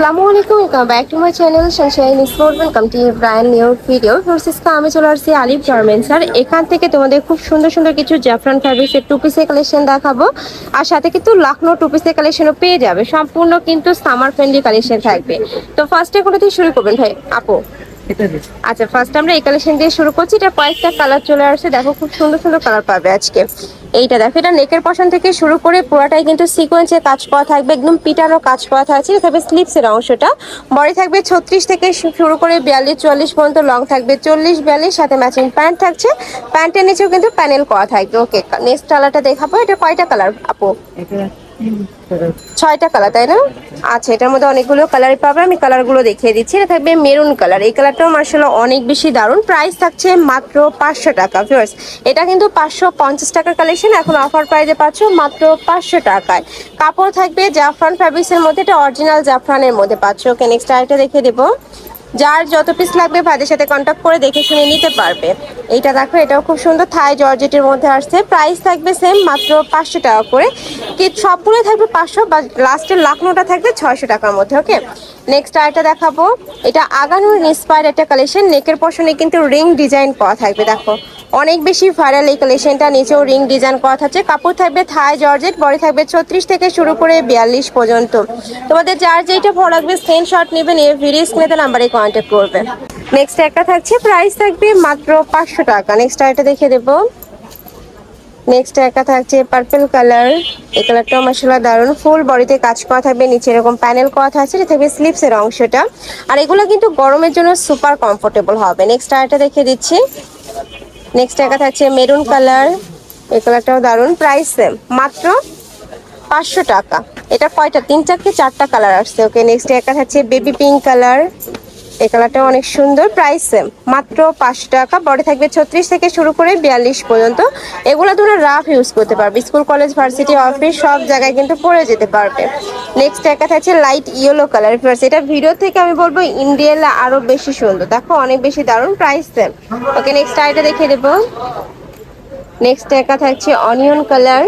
আসসালামু আলাইকুম, welcome back to my channel Sunshine Sport. Welcome to brand new video. ফোর্সেসকে আমি চলে আসছি আলিফ গার্মেন্টস। আর এখান থেকে তোমাদের খুব সুন্দর সুন্দর কিছু জাফরান ফ্যাব্রিক্সের টু পিসের কালেকশন দেখাবো। আর সাথে কিন্তু লখনৌ টু পিসের কালেকশনও পেয়ে যাবে। সম্পূর্ণ কিন্তু সামার ফ্রেন্ডলি কালেকশন থাকবে। তো ফার্স্টে কোথা থেকে শুরু করবেন ভাই আপু? আচ্ছা, ফার্স্ট আমরা এই কালেকশন দিয়ে শুরু করছি। এটা কয়েকটা কালার চলে আসছে, দেখো খুব সুন্দর সুন্দর কালার পাবে আজকে। এইটা দেখো, এটা নেকের পশন থেকে শুরু করে পুরোটাই কিন্তু সিকোয়েন্সে কাজ করা থাকবে, একদম পিটানো কাজ করা থাকছে। তবে স্লিপসের অংশটা বডি থাকবে 36 থেকে শুরু করে 42-44 পর্যন্ত, লং থাকবে 40-42, সাথে ম্যাচিং প্যান্ট থাকছে। প্যান্টের নিচেও কিন্তু প্যানেল করা থাকবে। ওকে, নেক্সট কালারটা দেখাবো। এটা কয়টা কালার আপু? 6টা কালার, তাই না? আচ্ছা, এটার মধ্যে অনেকগুলো কালার পাবে, আমি কালারগুলো দেখিয়ে দিচ্ছি। এটা থাকবে মেরুন কালার। এই কালারটাও মার্শাল্লাহ অনেক বেশি দারুণ। প্রাইস থাকছে মাত্র 500 টাকা। ভিউয়ার্স, এটা কিন্তু 550 টাকার কালেকশন, এখন অফার প্রাইসে পাচ্ছ মাত্র 500 টাকায়। কাপড় থাকবে জাফরান ফ্যাব্রিক্সের মধ্যে, এটা অরিজিনাল জাফরানের মধ্যে পাচ্ছ। ওকে, নেক্সট আরেকটা দেখিয়ে দেবো। যার যত পিস লাগবে ভাইদের সাথে কন্ট্যাক্ট করে দেখে শুনে নিতে পারবে। এইটা দেখো, এটাও খুব সুন্দর থাই জর্জেটের মধ্যে আসছে। প্রাইস থাকবে সেম, মাত্র 500 টাকা করে। কি সবগুলো থাকবে 500, বা লাস্টের লখনৌটা থাকবে 600 টাকার মধ্যে। ওকে, নেক্সট আরেকটা দেখাবো। এটা আগানোর ইন্সপায়ার একটা কালেকশন। নেকের পশনে কিন্তু রিং ডিজাইন করা থাকবে, দেখো অনেক বেশি ভাইরাল এই কালেকশনটা। নিচেও রিং ডিজাইন করা থাকছে। কাপড় থাকবে থাই জর্জেট, বডি থাকবে 36 থেকে শুরু করে 42 পর্যন্ত। তোমাদের যার যেটা ভালো লাগবে স্ক্রিনশট নেবেন, এই ভিডিও স্ক্রিনে নাম্বারে কন্ট্যাক্ট করবেন। নেক্সট একটা থাকছে, প্রাইস থাকবে মাত্র 500 টাকা। নেক্সট আরেকটা দেখে দেবো। নেক্সট একটা থাকছে পার্পল কালার। এই কালারটাও মাশাআল্লাহ দারুণ। ফুল বডিতে কাজ করা থাকবে, নিচে এরকম প্যানেল করা থাকছে। এটা থাকবে স্লিপসের অংশটা। আর এগুলো কিন্তু গরমের জন্য সুপার কমফোর্টেবল হবে। নেক্সট আরেকটা দেখে দিচ্ছি। নেক্সট একটা থাকছে মেরুন কালার। এই কালারটাও দারুণ। প্রাইস সেম, মাত্র 500 টাকা। এটা কয়টা? 3-4টা কালার আসছে। ওকে, নেক্সট একটা থাকছে বেবি পিঙ্ক কালার। এই কালারটাও অনেক সুন্দর। প্রাইস সেম, মাত্র 500 টাকা। বডি থাকবে 36 থেকে শুরু করে 42 পর্যন্ত। এগুলো তোমরা রাফ ইউজ করতে পারবে, স্কুল কলেজ ভার্সিটি অফিস সব জায়গায় কিন্তু পরে যেতে পারবে। নেক্সট একটা থাকছে লাইট ইয়েলো কালার। এটা ভিডিও থেকে আমি বলবো ইন্ডিয়ালে আরো বেশি সুন্দর, দেখো অনেক বেশি দারুণ। Price same. ওকে, নেক্সট আইটা দেখিয়ে দেবো। নেক্সট একটা থাকছে অনিয়ন কালার।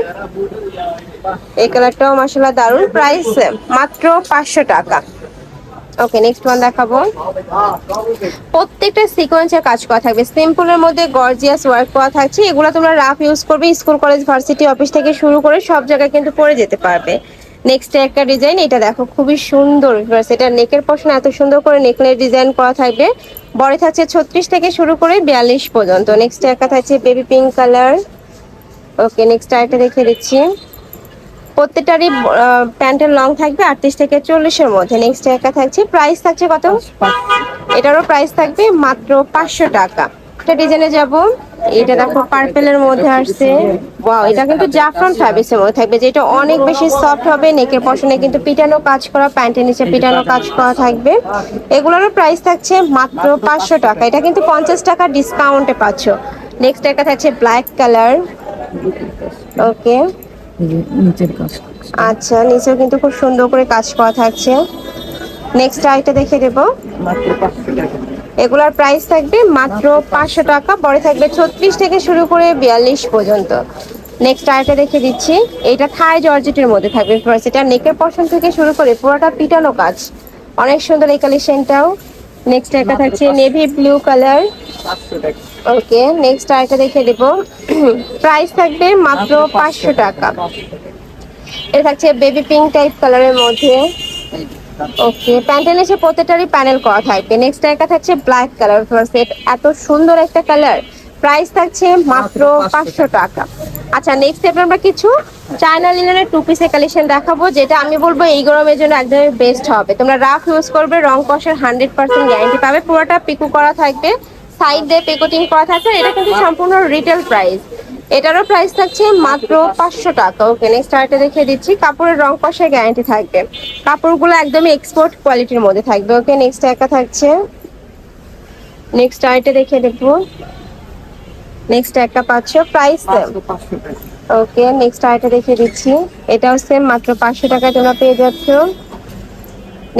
এই কালারটাও মাশাআল্লাহ দারুণ। প্রাইস সেম, মাত্র 500 টাকা। ওকে, নেক্সট ওয়ান দেখাবো। প্রত্যেকটা সিকোয়েন্সের কাজ করা থাকবে, সিম্পলের মধ্যে গর্জিয়াস ওয়ার্ক করা থাকছে। এগুলো তোমরা রাফ ইউজ করবে, স্কুল কলেজ ভার্সিটি অফিস থেকে শুরু করে সব জায়গায় কিন্তু পরে যেতে পারবে। নেক্সট একটা ডিজাইন, এটা দেখো খুবই সুন্দর। এটা নেকের পশনে এত সুন্দর করে নেকলেস ডিজাইন করা থাকবে। বডি থাকছে 36 থেকে শুরু করে 42 পর্যন্ত। নেক্সট একটা থাকছে বেবি পিঙ্ক কালার। ওকে, নেক্সট আরেকটা দেখে দিচ্ছি। প্রত্যেকটারই প্যান্টের লং থাকবে 38 থেকে 40-এর মধ্যে। নেক্সট একটা থাকছে, প্রাইস থাকছে কত? এটারও প্রাইস থাকবে মাত্র 500 টাকা। এটা ডিজাইনে যাব। এটা দেখো পার্পেলের মধ্যে আসছে। ওয়াও, এটা কিন্তু জাফরান ফ্যাব্রিক্সের মধ্যে থাকবে, যেটা অনেক বেশি সফট হবে। নেকের পশনে কিন্তু পিটানো কাজ করা, প্যান্টের নিচে পিটানো কাজ করা থাকবে। এগুলোরও প্রাইস থাকছে মাত্র 500 টাকা। এটা কিন্তু 50 টাকা ডিসকাউন্টে পাচ্ছ। নেক্সট একটা থাকছে ব্ল্যাক কালার। ওকে, আচ্ছা, নিচেও কিন্তু খুব সুন্দর করে কাজ করা থাকছে। নেক্সট আইটা দেখে দেবো। এগুলার প্রাইস থাকবে মাত্র 500 টাকা। বড় থাকবে 36 থেকে শুরু করে 42 পর্যন্ত। নেক্সট আইটা দেখে দিচ্ছি। এটা থাই জর্জেটের মধ্যে থাকবে। এটা নেকের পশন থেকে শুরু করে পুরোটা পিটানো কাজ, অনেক সুন্দর এই কালেকশনটাও। নেক্সট একটা থাকছে নেভি ব্লু কালার। ওকে, নেক্সট আইটা দেখে দেবো। প্রাইস থাকবে মাত্র 500 টাকা। এটা থাকছে বেবি পিঙ্ক টাইপ কালারের মধ্যে। ওকে, প্যান্টের নিচে প্রত্যেকটারই প্যানেল করা থাকবে। নেক্সট একটা থাকছে ব্ল্যাক কালার। এত সুন্দর একটা কালার। প্রাইস থাকছে মাত্র 500 টাকা। আচ্ছা, নেক্সট স্টেপে আমরা কিছু চায়না লিনেনের টু পিসের কালেকশন দেখাবো, যেটা আমি বলবো এই গরমের জন্য একদমই বেস্ট হবে। তোমরা রাফ ইউজ করবে, রং কষের 100% গ্যারান্টি পাবে। পুরোটা পিকো করা থাকবে, সাইড দিয়ে পিকোটিং করা থাকবে। এটা কিন্তু সম্পূর্ণ রিটেল প্রাইস। এটারও প্রাইস থাকছে মাত্র 500 টাকা। ওকে, নেক্সট আরেকটা দেখিয়ে দিচ্ছি। কাপড়ের রং কষায় গ্যারান্টি থাকবে, কাপড়গুলো একদমই এক্সপোর্ট কোয়ালিটির মধ্যে থাকবে। ওকে, নেক্সট একটা থাকছে। নেক্সট আরেকটা দেখিয়ে দেখবো। নেক্সট একটা পাচ্ছ, প্রাইস সেম। ওকে, নেক্সট আরেকটা দেখিয়ে দিচ্ছি। এটাও সেম, মাত্র 500 টাকায় তোমরা পেয়ে যাচ্ছ।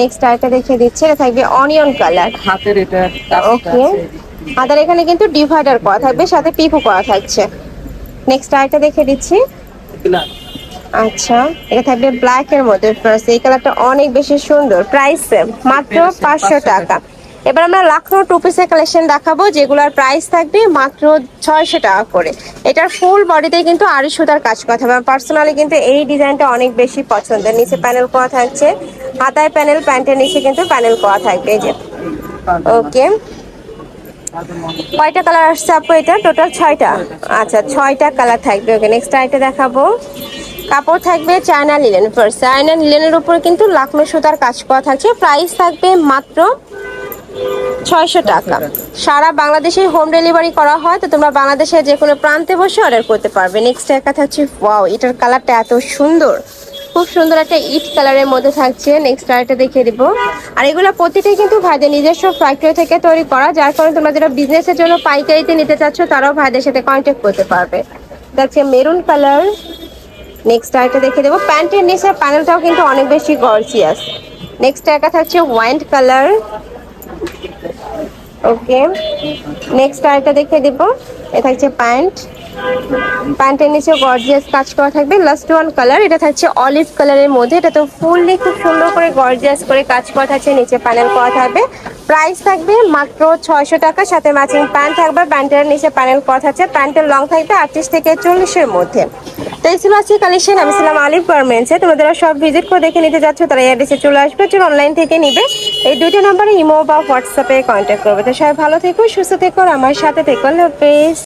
নেক্সট আরেকটা দেখিয়ে দিচ্ছি। এটা থাকবে অনিয়ন কালার। হাতের এটা ওকে, হাতের এখানে কিন্তু ডিভাইডার করা থাকবে, সাথে পিকো করা থাকছে। নেক্সট আরেকটা দেখিয়ে দিচ্ছি। আচ্ছা, এটা থাকবে ব্ল্যাক এর মধ্যে। First, এই কালারটা অনেক বেশি সুন্দর, প্রাইস মাত্র 500 টাকা। এবার আমরা লাখনৌ টু পিসের কালেকশন দেখাবো, যেগুলোর প্রাইস থাকবে মাত্র 600 টাকা করে। এটার ফুল বডিতে কিন্তু আড়ি সুতার কাজ করা থাকবে। আমার পার্সোনালি কিন্তু এই ডিজাইনটা অনেক বেশি পছন্দের। নিচে প্যানেল করা থাকছে, হাতায় প্যানেল, প্যান্টের নিচে কিন্তু প্যানেল করা থাকবে, এই যে। ওকে, কয়টা কালার আসছে আপু? এটা টোটাল 6টা। আচ্ছা, 6টা কালার থাকবে। ওকে, নেক্সট আইটা দেখাবো। কাপড় থাকবে চায়না লিলেন। ফার্স্ট, চায়না লিলেনের উপর কিন্তু লাখনৌ সুতার কাজ করা থাকছে। প্রাইস থাকবে মাত্র 600 টাকা। সারা বাংলাদেশে হোম ডেলিভারি করা হয়, তো তোমরা বাংলাদেশের যে কোনো প্রান্তে বসে অর্ডার করতে পারবে। নেক্সট একটা থাকছে, ওয়াও, এটার কালারটা এত সুন্দর, খুব সুন্দর একটা ইট কালারের মধ্যে থাকছে। নেক্সট আরেকটা দেখিয়ে দিব। আর এগুলো প্রতিটাই কিন্তু ভাইদের নিজস্ব ফ্যাক্টরি থেকে তৈরি করা, যার কারণে তোমরা যারা বিজনেসের জন্য পাইকারিতে নিতে চাচ্ছ তারাও ভাইদের সাথে কন্ট্যাক্ট করতে পারবে। দেখছে মেরুন কালার। নেক্সট আরেকটা দেখিয়ে দেবো। প্যান্টের নিচে প্যানেলটাও কিন্তু অনেক বেশি গর্জিয়াস। নেক্সট একটা থাকছে ওয়াইন কালার। ওকে, নেক্সট আরেকটা দেখিয়ে দিব। এটা থাকছে প্যান্ট, প্যান্টের নিচে গর্জিয়াস কাজ করা থাকবে। লাস্ট ওয়ান কালার, এটা থাকছে অলিভ কালারের মধ্যে। এটা তো ফুললি খুব সুন্দর করে গর্জিয়াস করে কাজ করা থাকছে, নিচে প্যানেল করা থাকবে। প্রাইস থাকবে মাত্র 600 টাকা। সাথে ম্যাচিং প্যান্ট থাকবে, প্যান্টের নিচে প্যানেল করা থাকছে। প্যান্টের লং থাকবে 38 থেকে 40-এর মধ্যে। তো এই ছিল আজকে কালেকশন। আমি ছিলাম আলিফ গার্মেন্টসে। তোমাদের সব ভিজিট করে দেখে নিতে যাচ্ছ, তারা অ্যাড্রেসে চলে আসবে, অনলাইন থেকে নিবে। এই দুইটা নাম্বারে ইমো বা হোয়াটসঅ্যাপে কন্ট্যাক্ট করবে। তো সবাই ভালো থেকো, সুস্থ থেকো, আর আমার সাথে থেকো। আল্লাহ হাফেজ।